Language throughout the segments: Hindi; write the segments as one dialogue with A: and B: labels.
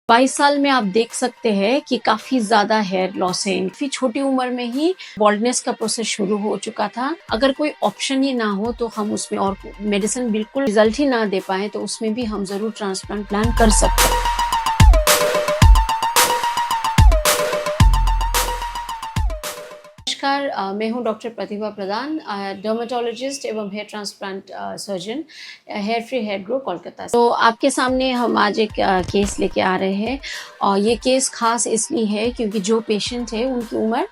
A: 22 साल में आप देख सकते हैं कि काफी ज्यादा हेयर लॉस है। काफी छोटी उम्र में ही बॉल्डनेस का प्रोसेस शुरू हो चुका था। अगर कोई ऑप्शन ही ना हो तो हम उसमें और मेडिसिन बिल्कुल रिजल्ट ही ना दे पाए तो उसमें भी हम जरूर ट्रांसप्लांट प्लान कर सकते हैं। नमस्कार, मैं हूं डॉक्टर प्रतिभा प्रधान, डर्मेटोलॉजिस्ट एवं hair transplant surgeon, hair free hair grow Kolkata. तो आपके सामने हम आज एक केस लेके आ रहे हैं और ये केस खास इसलिए है क्योंकि जो पेशेंट है उनकी उम्र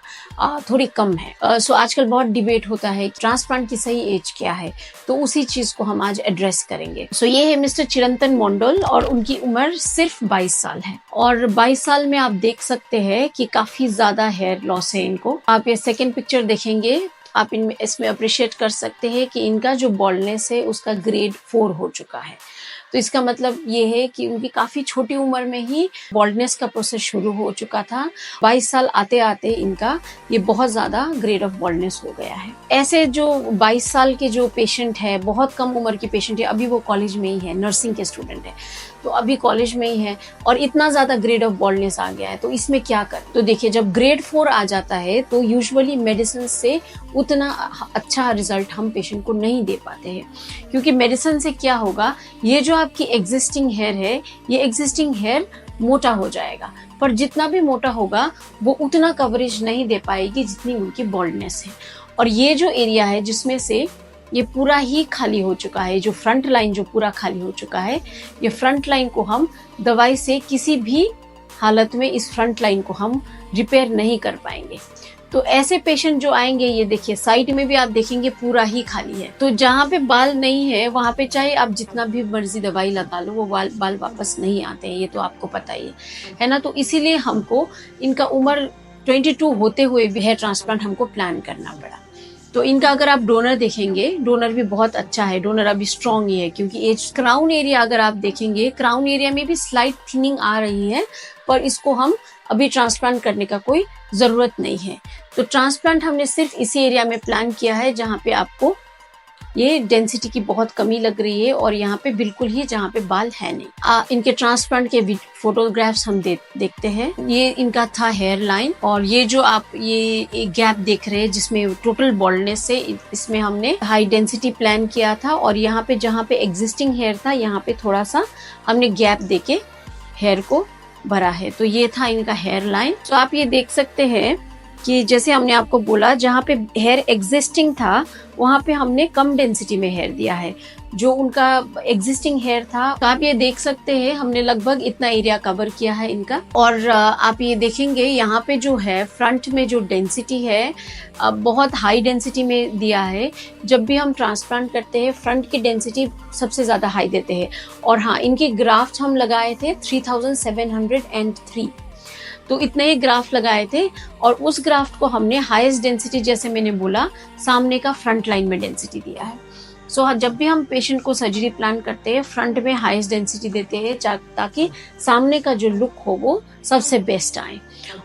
A: थोड़ी कम है। सो आजकल बहुत डिबेट होता है ट्रांसप्लांट की सही एज क्या है, तो उसी चीज को हम आज एड्रेस करेंगे। सो ये है मिस्टर चिरंतन मंडल और उनकी उम्र सिर्फ 22 साल है और 22 साल में आप देख सकते हैं कि काफी ज्यादा हेयर लॉस है इनको। आप ये सेकेंड पिक्चर देखेंगे, आप इसमें अप्रिशिएट कर सकते हैं कि इनका जो बॉल्डनेस है उसका ग्रेड 4 हो चुका है। तो इसका मतलब ये है कि उनकी काफी छोटी उम्र में ही बॉल्डनेस का प्रोसेस शुरू हो चुका था। 22 साल आते आते इनका ये बहुत ज्यादा ग्रेड ऑफ बॉल्डनेस हो गया है। ऐसे जो 22 साल के जो पेशेंट है, बहुत कम उम्र के पेशेंट है, अभी वो कॉलेज में ही है, नर्सिंग के स्टूडेंट है, तो अभी कॉलेज में ही है और इतना ज्यादा ग्रेड ऑफ बॉल्डनेस आ गया है, तो इसमें क्या करें? तो देखिए, जब ग्रेड 4 आ जाता है तो यूजुअली मेडिसिन से उतना अच्छा रिजल्ट हम पेशेंट को नहीं दे पाते हैं, क्योंकि मेडिसिन से क्या होगा, ये जो आपकी एग्जिस्टिंग हेयर है, ये एग्जिस्टिंग हेयर मोटा हो जाएगा, पर जितना भी मोटा होगा वो उतना कवरेज नहीं दे पाएगी जितनी उनकी बॉल्डनेस है। और ये जो एरिया है जिसमें से ये पूरा ही खाली हो चुका है, जो फ्रंट लाइन जो पूरा खाली हो चुका है, ये फ्रंट लाइन को हम दवाई से किसी भी हालत में इस फ्रंट लाइन को हम रिपेयर नहीं कर पाएंगे। तो ऐसे पेशेंट जो आएंगे, ये देखिए साइड में भी आप देखेंगे पूरा ही खाली है। तो जहाँ पे बाल नहीं है वहां पे चाहे आप जितना भी मर्जी दवाई लगा लो, वो बाल वापस नहीं आते हैं, ये तो आपको पता ही है ना। तो इसीलिए हमको इनका उम्र 22 होते हुए भी हेयर ट्रांसप्लांट हमको प्लान करना पड़ा। तो इनका अगर आप डोनर देखेंगे, डोनर भी बहुत अच्छा है, डोनर अभी स्ट्रॉन्ग ही है, क्योंकि एज क्राउन एरिया अगर आप देखेंगे, क्राउन एरिया में भी स्लाइट थिनिंग आ रही है, पर इसको हम अभी ट्रांसप्लांट करने का कोई जरूरत नहीं है। तो ट्रांसप्लांट हमने सिर्फ इसी एरिया में प्लान किया है जहाँ पे आपको ये डेंसिटी की बहुत कमी लग रही है और यहाँ पे बिल्कुल ही जहाँ पे बाल है नहीं। इनके ट्रांसप्लांट के फोटोग्राफ्स हम देखते हैं। ये इनका था हेयर लाइन और ये जो आप ये गैप देख रहे हैं जिसमें टोटल बॉल्डनेस है, इसमें हमने हाई डेंसिटी प्लान किया था और यहाँ पे जहाँ पे एग्जिस्टिंग हेयर था, यहाँ पे थोड़ा सा हमने गैप देके हेयर को भरा है। तो ये था इनका हेयर लाइन। तो आप ये देख सकते हैं कि जैसे हमने आपको बोला, जहाँ पे हेयर एग्जिस्टिंग था वहां पे हमने कम डेंसिटी में हेयर दिया है। जो उनका एग्जिस्टिंग हेयर था, तो आप ये देख सकते हैं हमने लगभग इतना एरिया कवर किया है इनका। और आप ये देखेंगे यहाँ पे जो है फ्रंट में जो डेंसिटी है, बहुत हाई डेंसिटी में दिया है। जब भी हम ट्रांसप्लांट करते हैं फ्रंट की डेंसिटी सबसे ज्यादा हाई देते हैं। और हाँ, इनके ग्राफ्ट हम लगाए थे 3703, तो इतने ही ग्राफ लगाए थे और उस ग्राफ्ट को हमने हाईएस्ट डेंसिटी, जैसे मैंने बोला, सामने का फ्रंट लाइन में डेंसिटी दिया है। सो जब भी हम पेशेंट को सर्जरी प्लान करते हैं, फ्रंट में हाईएस्ट डेंसिटी देते हैं ताकि सामने का जो लुक हो वो सबसे बेस्ट आए।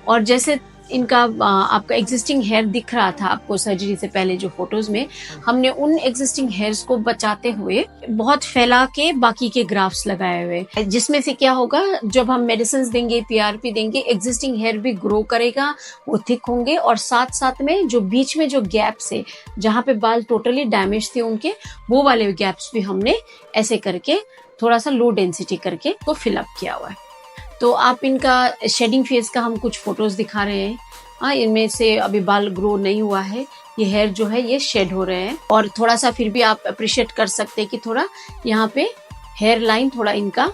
A: और जैसे इनका आपका एग्जिस्टिंग हेयर दिख रहा था आपको सर्जरी से पहले जो फोटोज में, हमने उन एग्जिस्टिंग हेयर्स को बचाते हुए बहुत फैला के बाकी के ग्राफ्स लगाए हुए, जिसमें से क्या होगा, जब हम मेडिसिन देंगे, पीआरपी देंगे, एग्जिस्टिंग हेयर भी ग्रो करेगा, वो थिक होंगे और साथ साथ में जो बीच में जो गैप्स है, जहाँ पे बाल टोटली डैमेज थे उनके, वो वाले गैप्स भी हमने ऐसे करके थोड़ा सा लो डेंसिटी करके तो फिलअप किया हुआ है। तो आप इनका शेडिंग फेज का हम कुछ फोटोज दिखा रहे हैं। हाँ, इनमें से अभी बाल ग्रो नहीं हुआ है, ये हेयर जो है ये शेड हो रहे हैं और थोड़ा सा फिर भी आप अप्रिशिएट कर सकते हैं कि थोड़ा यहाँ पे हेयर लाइन थोड़ा इनका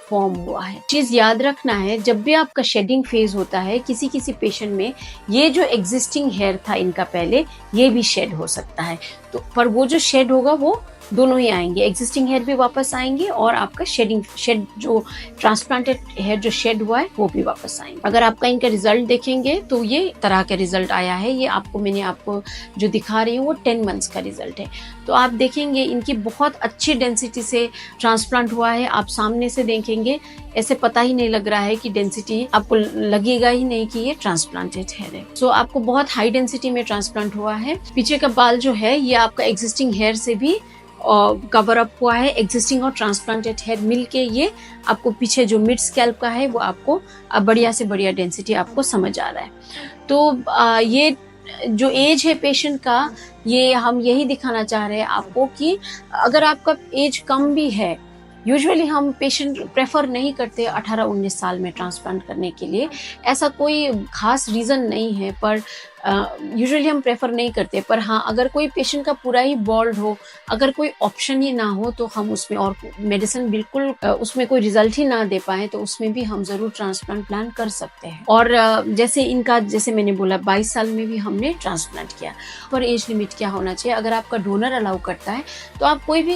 A: फॉर्म हुआ है। चीज याद रखना है, जब भी आपका शेडिंग फेज होता है किसी किसी पेशेंट में, ये जो एग्जिस्टिंग हेयर था इनका पहले, ये भी शेड हो सकता है। तो पर वो जो शेड होगा वो दोनों ही आएंगे, एग्जिस्टिंग हेयर भी वापस आएंगे और आपका शेड जो ट्रांसप्लांटेड हेयर जो शेड हुआ है वो भी वापस आएंगे। अगर आपका इनका रिजल्ट देखेंगे तो ये तरह का रिजल्ट आया है। ये मैंने आपको जो दिखा रही हूँ वो 10 मंथ्स का रिजल्ट है। तो आप देखेंगे इनकी बहुत अच्छी डेंसिटी से ट्रांसप्लांट हुआ है। आप सामने से देखेंगे, ऐसे पता ही नहीं लग रहा है कि डेंसिटी, आपको लगेगा ही नहीं कि ये ट्रांसप्लांटेड हेयर है। सो आपको बहुत हाई डेंसिटी में ट्रांसप्लांट हुआ है। पीछे का बाल जो है ये आपका एग्जिस्टिंग हेयर से भी कवर अप हुआ है, एग्जिस्टिंग और ट्रांसप्लांटेड हेयर मिल के ये आपको पीछे जो मिड स्कैल्प का है वो आपको बढ़िया से बढ़िया डेंसिटी आपको समझ आ रहा है। तो ये जो एज है पेशेंट का, ये हम यही दिखाना चाह रहे हैं आपको कि अगर आपका एज कम भी है, यूजुअली हम पेशेंट प्रेफर नहीं करते 18-19 साल में ट्रांसप्लांट करने के लिए। ऐसा कोई खास रीज़न नहीं है, पर यूजुअली हम प्रेफर नहीं करते। पर हाँ, अगर कोई पेशेंट का पूरा ही बॉल्ड हो, अगर कोई ऑप्शन ही ना हो, तो हम उसमें और मेडिसिन बिल्कुल उसमें कोई रिजल्ट ही ना दे पाए, तो उसमें भी हम ज़रूर ट्रांसप्लांट प्लान कर सकते हैं। और जैसे इनका, जैसे मैंने बोला 22 साल में भी हमने ट्रांसप्लांट किया। पर एज लिमिट क्या होना चाहिए? अगर आपका डोनर अलाउ करता है तो आप कोई भी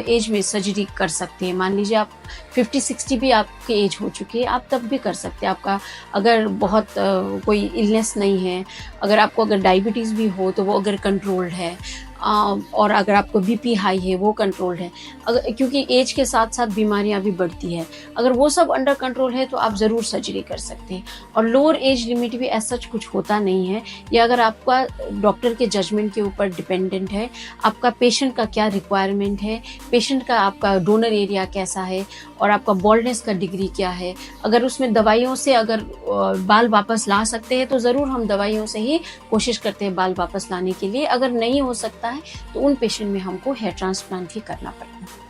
A: एज में सर्जरी कर सकते हैं। मान लीजिए आप 50-60 भी आपकी एज हो चुकी है, आप तब भी कर सकते हैं। आपका अगर बहुत कोई इलनेस नहीं है, अगर आपको अगर डायबिटीज़ भी हो तो वो अगर कंट्रोल्ड है, और अगर आपको बीपी हाई है वो कंट्रोल्ड है, अगर क्योंकि एज के साथ साथ बीमारियां भी बढ़ती है, अगर वो सब अंडर कंट्रोल है तो आप ज़रूर सर्जरी कर सकते हैं। और लोअर एज लिमिट भी ऐसा कुछ होता नहीं है। ये अगर आपका डॉक्टर के जजमेंट के ऊपर डिपेंडेंट है, आपका पेशेंट का क्या रिक्वायरमेंट है, पेशेंट का आपका डोनर एरिया कैसा है, और आपका बॉल्डनेस का डिग्री क्या है। अगर उसमें दवाइयों से अगर बाल वापस ला सकते हैं तो ज़रूर हम दवाइयों से ही कोशिश करते हैं बाल वापस लाने के लिए। अगर नहीं हो सकता है तो उन पेशेंट में हमको हेयर ट्रांसप्लांट ही करना पड़ता है।